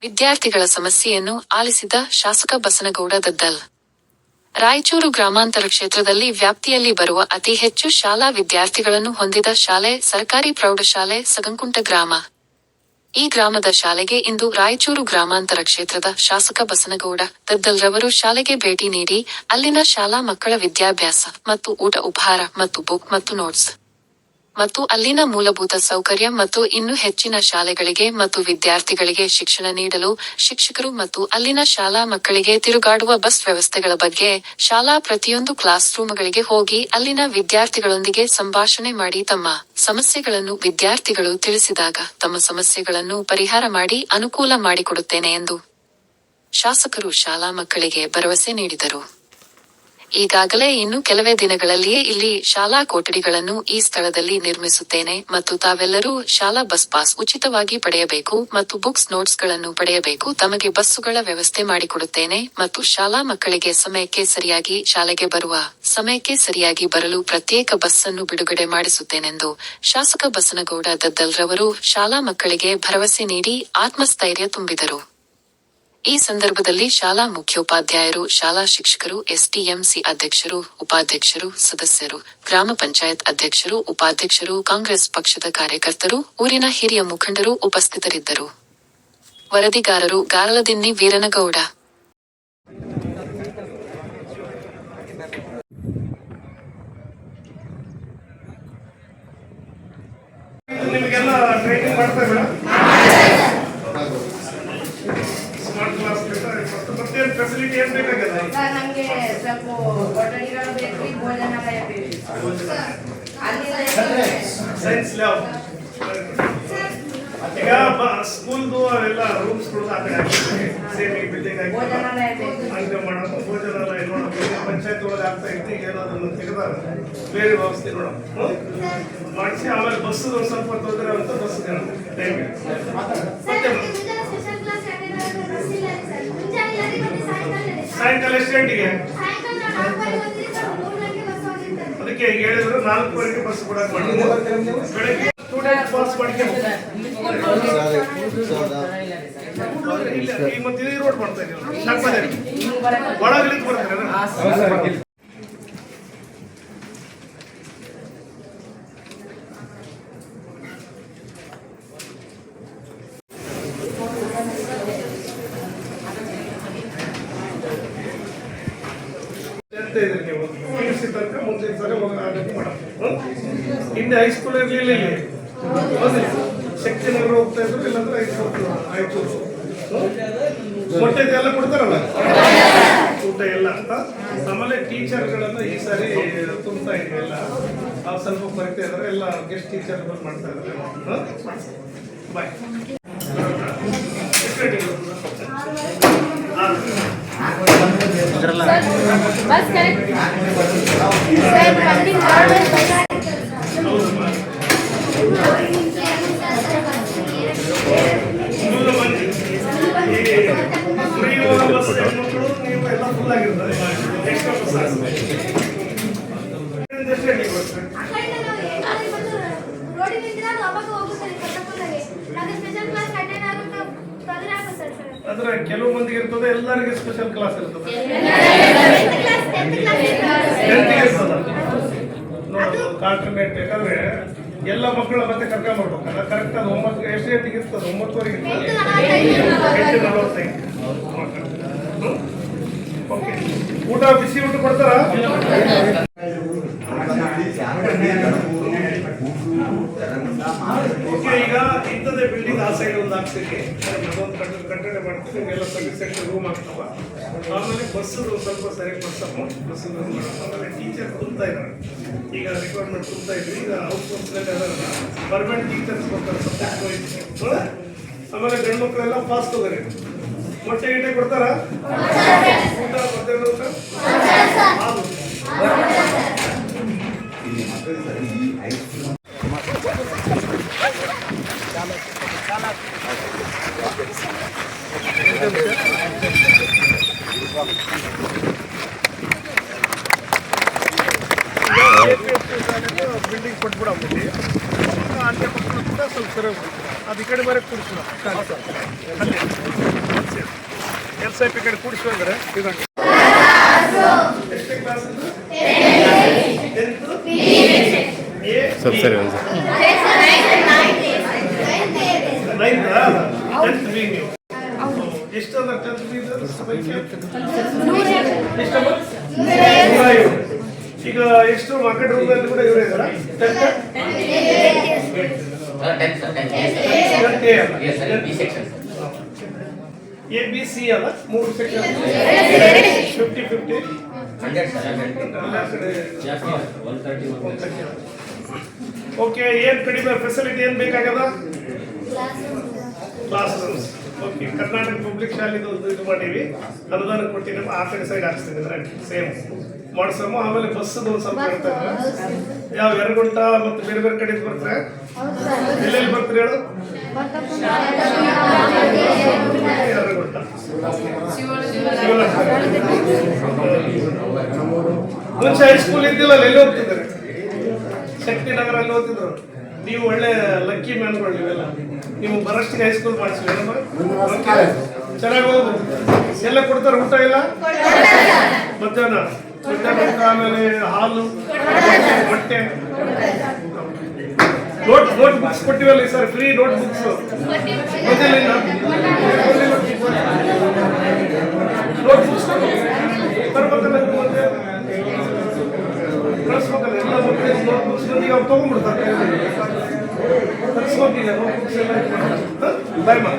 ವಿದ್ಯಾರ್ಥಿಗಳ ಸಮಸ್ಯೆಯನ್ನು ಆಲಿಸಿದ ಶಾಸಕ ಬಸನಗೌಡ ದದ್ದಲ್. ರಾಯಚೂರು ಗ್ರಾಮಾಂತರ ಕ್ಷೇತ್ರದಲ್ಲಿ ವ್ಯಾಪ್ತಿಯಲ್ಲಿ ಬರುವ ಅತಿ ಹೆಚ್ಚು ಶಾಲಾ ವಿದ್ಯಾರ್ಥಿಗಳನ್ನು ಹೊಂದಿದ ಶಾಲೆ ಸರ್ಕಾರಿ ಪ್ರೌಢಶಾಲೆ ಸಗಂಕುಂಟ ಗ್ರಾಮ. ಈ ಗ್ರಾಮದ ಶಾಲೆಗೆ ಇಂದು ರಾಯಚೂರು ಗ್ರಾಮಾಂತರ ಕ್ಷೇತ್ರದ ಶಾಸಕ ಬಸನಗೌಡ ದದ್ದಲ್ ರವರು ಶಾಲೆಗೆ ಭೇಟಿ ನೀಡಿ ಅಲ್ಲಿನ ಶಾಲಾ ಮಕ್ಕಳ ವಿದ್ಯಾಭ್ಯಾಸ ಮತ್ತು ಊಟ ಉಪಹಾರ ಮತ್ತು ಬುಕ್ ಮತ್ತು ನೋಟ್ಸ್ ಮತ್ತು ಅಲ್ಲಿನ ಮೂಲಭೂತ ಸೌಕರ್ಯ ಮತ್ತು ಇನ್ನೂ ಹೆಚ್ಚಿನ ಶಾಲೆಗಳಿಗೆ ಮತ್ತು ವಿದ್ಯಾರ್ಥಿಗಳಿಗೆ ಶಿಕ್ಷಣ ನೀಡಲು ಶಿಕ್ಷಕರು ಮತ್ತು ಅಲ್ಲಿನ ಶಾಲಾ ಮಕ್ಕಳಿಗೆ ತಿರುಗಾಡುವ ಬಸ್ ವ್ಯವಸ್ಥೆಗಳ ಬಗ್ಗೆ ಶಾಲಾ ಪ್ರತಿಯೊಂದು ಕ್ಲಾಸ್ ರೂಮ್ಗಳಿಗೆ ಹೋಗಿ ಅಲ್ಲಿನ ವಿದ್ಯಾರ್ಥಿಗಳೊಂದಿಗೆ ಸಂಭಾಷಣೆ ಮಾಡಿ ತಮ್ಮ ಸಮಸ್ಯೆಗಳನ್ನು ವಿದ್ಯಾರ್ಥಿಗಳು ತಿಳಿಸಿದಾಗ ತಮ್ಮ ಸಮಸ್ಯೆಗಳನ್ನು ಪರಿಹಾರ ಮಾಡಿ ಅನುಕೂಲ ಮಾಡಿಕೊಡುತ್ತೇನೆ ಎಂದು ಶಾಸಕರು ಶಾಲಾ ಮಕ್ಕಳಿಗೆ ಭರವಸೆ ನೀಡಿದರು. ಈಗಾಗಲೇ ಇನ್ನು ಕೆಲವೇ ದಿನಗಳಲ್ಲಿಯೇ ಇಲ್ಲಿ ಶಾಲಾ ಕೊಠಡಿಗಳನ್ನು ಈ ಸ್ಥಳದಲ್ಲಿ ನಿರ್ಮಿಸುತ್ತೇನೆ ಮತ್ತು ತಾವೆಲ್ಲರೂ ಶಾಲಾ ಬಸ್ ಪಾಸ್ ಉಚಿತವಾಗಿ ಪಡೆಯಬೇಕು ಮತ್ತು ಬುಕ್ಸ್ ನೋಟ್ಸ್ ಗಳನ್ನು ಪಡೆಯಬೇಕು. ತಮಗೆ ಬಸ್ಸುಗಳ ವ್ಯವಸ್ಥೆ ಮಾಡಿಕೊಡುತ್ತೇನೆ ಮತ್ತು ಶಾಲಾ ಮಕ್ಕಳಿಗೆ ಸಮಯಕ್ಕೆ ಸರಿಯಾಗಿ ಶಾಲೆಗೆ ಬರುವ ಸಮಯಕ್ಕೆ ಸರಿಯಾಗಿ ಬರಲು ಪ್ರತ್ಯೇಕ ಬಸ್ ಅನ್ನು ಬಿಡುಗಡೆ ಮಾಡಿಸುತ್ತೇನೆಂದು ಶಾಸಕ ಬಸನಗೌಡ ದದ್ದಲ್ ರವರು ಶಾಲಾ ಮಕ್ಕಳಿಗೆ ಭರವಸೆ ನೀಡಿ ಆತ್ಮಸ್ಥೈರ್ಯ ತುಂಬಿದರು. ಈ ಸಂದರ್ಭದಲ್ಲಿ ಶಾಲಾ ಮುಖ್ಯೋಪಾಧ್ಯಾಯರು, ಶಾಲಾ ಶಿಕ್ಷಕರು, ಎಸ್ಡಿಎಂಸಿ ಅಧ್ಯಕ್ಷರು, ಉಪಾಧ್ಯಕ್ಷರು, ಸದಸ್ಯರು, ಗ್ರಾಮ ಪಂಚಾಯತ್ ಅಧ್ಯಕ್ಷರು, ಉಪಾಧ್ಯಕ್ಷರು, ಕಾಂಗ್ರೆಸ್ ಪಕ್ಷದ ಕಾರ್ಯಕರ್ತರು, ಊರಿನ ಹಿರಿಯ ಮುಖಂಡರು ಉಪಸ್ಥಿತರಿದ್ದರು. ವರದಿಗಾರರು ಗಾರಲದಿನ್ನಿ ವೀರನಗೌಡ. ಫೆಸಿಲಿಟಿ ಏನು ಬೇಕಾಗಿದೆ ನಮಗೆ ಸ್ವಲ್ಪ ಕೊಠಡಿಗಳು ಬೇಕು, ಭೋಜನಾಲಯ ಬೇಕು, ಸೈನ್ಸ್ ಲ್ಯಾಬ್ ಈಗ ಸ್ಕೂಲ್ದು ಅವೆಲ್ಲ ರೂಮ್ಸ್ಗಳು ಆ ಕಡೆ ಸೇಮ್ ಈ ಬಿಲ್ಡಿಂಗ್ ಆಗಿ ಹಂಗೆ ಮಾಡೋದು. ಭೋಜನಾಲಯ ನೋಡೋದು ಪಂಚಾಯತ್ ಒಳಗೆ ಆಗ್ತಾ ಇತ್ತು, ಈಗ ಏನಾದ್ರು ತೆಗೆದಾರ ಬೇರೆ ವ್ಯವಸ್ಥೆ ನೋಡೋದು ಮಾಡಿಸಿ. ಆಮೇಲೆ ಬಸ್ ಒಂದು ಸ್ವಲ್ಪ ತೊಂದರೆ ಅಂತ ಬಸ್ ಟೈಮ್ ಸಾಯಂಕಾಲ ಎಷ್ಟು ಗಂಟೆಗೆ ಅದಕ್ಕೆ ಈಗ ಹೇಳಿದ್ರು 4:00 ಬಸ್ ಕೊಡಕ್ ಮಾಡಿದ್ರು. ಬೆಳಗ್ಗೆ ಸ್ಟೂಡೆಂಟ್ ಪಾಸ್ ಮಾಡ್ಕೊಂಡು ಈಗ ಮತ್ತೆ ರೋಡ್ ಮಾಡ್ತಾ ಇದ್ದೀವಿ ಒಳಗಲಿಕ್ಕೆ ಬರ್ತಾರೆ. ಹಿಂದೆ ಹೈಸ್ಕೂಲ್ ಇರಲಿಲ್ಲ, ಇಲ್ಲಿ ಶಕ್ತಿ ನಗರ ಹೋಗ್ತಾ ಇದ್ರು, ಇಲ್ಲಾಂದ್ರೆ ರಾಯಚೂರು. ಮೊಟ್ಟೆ ಎಲ್ಲ ಕೊಡ್ತಾರಲ್ಲ ಊಟ ಎಲ್ಲ ಅಂತ. ಆಮೇಲೆ ಟೀಚರ್ಗಳನ್ನ ಈ ಸಾರಿ ತುಂಬ್ತಾ ಇದ್ವಿ ಎಲ್ಲ, ಸ್ವಲ್ಪ ಬರಿತಾ ಇದಾರೆ ಎಲ್ಲ. ಗೆಸ್ಟ್ ಟೀಚರ್ ಮಾಡ್ತಾ ಇದ್ದಾರೆ. ಬಾಯ್. ನೀವು ಎಲ್ಲ ಫುಲ್ ಆಗಿರ್ತಾರೆ. ಅಂದ್ರೆ ಕೆಲವು ಮಂದಿಗೆ ಇರ್ತದೆ, ಎಲ್ಲರಿಗೆ ಸ್ಪೆಷಲ್ ಕ್ಲಾಸ್ ಇರ್ತದೆ. ನೋಡೋದು ಕಾಲ್ಟರ್ನೇಟ್ ಬೇಕಾದ್ರೆ ಎಲ್ಲ ಮಕ್ಕಳ ಮತ್ತೆ ಕರ್ಕೊಂಡ್ ಬರ್ಬೇಕಲ್ಲ. ಕರೆಕ್ಟ್ ಅದು 9 ಎಷ್ಟು ಗಂಟೆಗೆ ಇರ್ತದೆ? 9:30 8:45. ಓಕೆ, ಊಟ ಬಿಸಿ ಊಟ ಕೊಡ್ತಾರ? ಓಕೆ, ಈಗ ಇಂಥದ್ದೇ ಬಿಲ್ಡಿಂಗ್ ಆ ಸೈಡ್ ಒಂದು ಹಾಕ್ಸಿಕ್ಕೆ ಅದೊಂದು ಕಟ್ಟಡ ಮಾಡ್ತೀವಿ. ನಿಮಗೆಲ್ಲ ಸರ್ವಿಸ್ ರೂಮ್ ಆಗ್ತಾವ. ಆಮೇಲೆ ಬಸ್ಸು ಸ್ವಲ್ಪ ಸರಿಯಾಗಿ ಮಾಡ್ಸಮ್ಮ, ಬಸ್ಸು ರೂಮ್ ಮಾಡಮ್ಮ. ಆಮೇಲೆ ಟೀಚರ್ ತುಂಬ್ತಾ ಇದ್ದಾರೆ, ಈಗ ರಿಕ್ವೈರ್ಮೆಂಟ್ ತುಂಬ್ತಾ ಇದ್ವಿ. ಈಗ ಔಟ್ಸೋರ್ಸ್ನಲ್ಲಿ ಅದರ ಪರ್ಮನೆಂಟ್ ಟೀಚರ್ಸ್ ಬರ್ತಾರೆ ಸಬ್ಜೆಕ್ಟ್. ಆಮೇಲೆ ಗಂಡು ಮಕ್ಕಳೆಲ್ಲ ಪಾಸ್ ತಗೋರಿ. ಮೊಟ್ಟೆ ಗಿಟ್ಟೆ ಕೊಡ್ತಾರ? ಊಟ ಮಧ್ಯಾಹ್ನ ಊಟ ಬಿಲ್ಡಿಂಗ್ ಕೊಟ್ಬಿಡಲ್ಲಿ ಅಲ್ಲೇ ಮಕ್ಕಳು ಕೂಡ ಸ್ವಲ್ಪ ಸರಿಯಾಗಿ ಅದು ಈ ಕಡೆ ಬರೋಕ್ಕೆ ಕೊಡ್ತೀವಿ. SIP ಕಡೆ ಕೂಡಿಸ್ಕೊಂಡ್ರೆ ಎಷ್ಟೇ ಕ್ಲಾಸ್ ಸರ್ ಸರಿ ಒಂದು ಎಷ್ಟು ಈಗ ಎಷ್ಟು ಮಕ್ಕಳ ರೂಮಲ್ಲಿ ಕೂಡ ಇವರೇ ಇದ್ದಾರಾ ABC ಅಲ್ಲ 3 ಸೆಕ್ಷನ್ 50-50 ಓಕೆ. ಏನ್ ಕಡಿಮೆ ಫೆಸಿಲಿಟಿ ಏನ್ ಬೇಕಾಗದ? Classrooms. Okay, Karnataka public ಶಾಲೆದು ಒಂದು ಇದು ಮಾಡೀವಿ, ಅನುದಾನ ಕೊಟ್ಟಿದ್ದೀವಿ. ಆ ಕಡೆ ಸೈಡ್ ಹಾಕ್ಸ್ತಿದ್ರೆ ಸೇಮ್ ಮಾಡ್ಸಮ್ಮ. ಆಮೇಲೆ ಬಸ್ಸದು ಒಂದು ಸ್ವಲ್ಪ ಇರ್ತದೆ. ಯಾವ ಯರಗುಂಟ ಮತ್ತು ಬೇರೆ ಬೇರೆ ಕಡೆ ಬರ್ತಾರೆ. ಎಲ್ಲೆಲ್ಲಿ ಬರ್ತಾರೆ ಹೇಳು? ಯರಗುಂಟ, ಮುಂಚೆ ಹೈಸ್ಕೂಲ್ ಇದ್ದಿಲ್ಲ, ಎಲ್ಲಿ ಹೋಗ್ತಿದ್ದಾರೆ? ಶಕ್ತಿನಗರ ಅಲ್ಲಿ ಓದ್ತಿದ್ರು. ನೀವು ಒಳ್ಳೆ ಲಕ್ಕಿ ಮ್ಯಾನ್ಗಳು ನೀವೆಲ್ಲ. ನೀವು ಬರಷ್ಟಿಗೆ ಹೈಸ್ಕೂಲ್ ಮಾಡಿಸಿಲ್ಲ, ಚೆನ್ನಾಗಿ ಹೋಗ್ಬೋದು. ಎಲ್ಲ ಕೊಡ್ತಾರೆ, ಊಟ ಇಲ್ಲ ಮಧ್ಯಾಹ್ನ ಊಟ, ಆಮೇಲೆ ಹಾಲು, ಮೊಟ್ಟೆ, ನೋಟ್ ಬುಕ್ಸ್ ಕೊಟ್ಟಿವಲ್ಲ sir, free notebooks. Notebooks ಬರ್ಬೇಕಲ್ಲ, ಕಳಿಸ್ಬೇಕಲ್ಲ ಎಲ್ಲ ಮಕ್ಕಳಿಗೆ ನೋಟ್ ಬುಕ್ಸ್. ಈಗ ಅವ್ರು ತೊಗೊಂಡ್ಬಿಡ್ತಾರೆ, ಕಳಿಸ್ಬೇಕಿಲ್ಲ ನೋಟ್ ಬುಕ್ಸ್ ಎಲ್ಲ. ಬಾಯ್ ಮಾ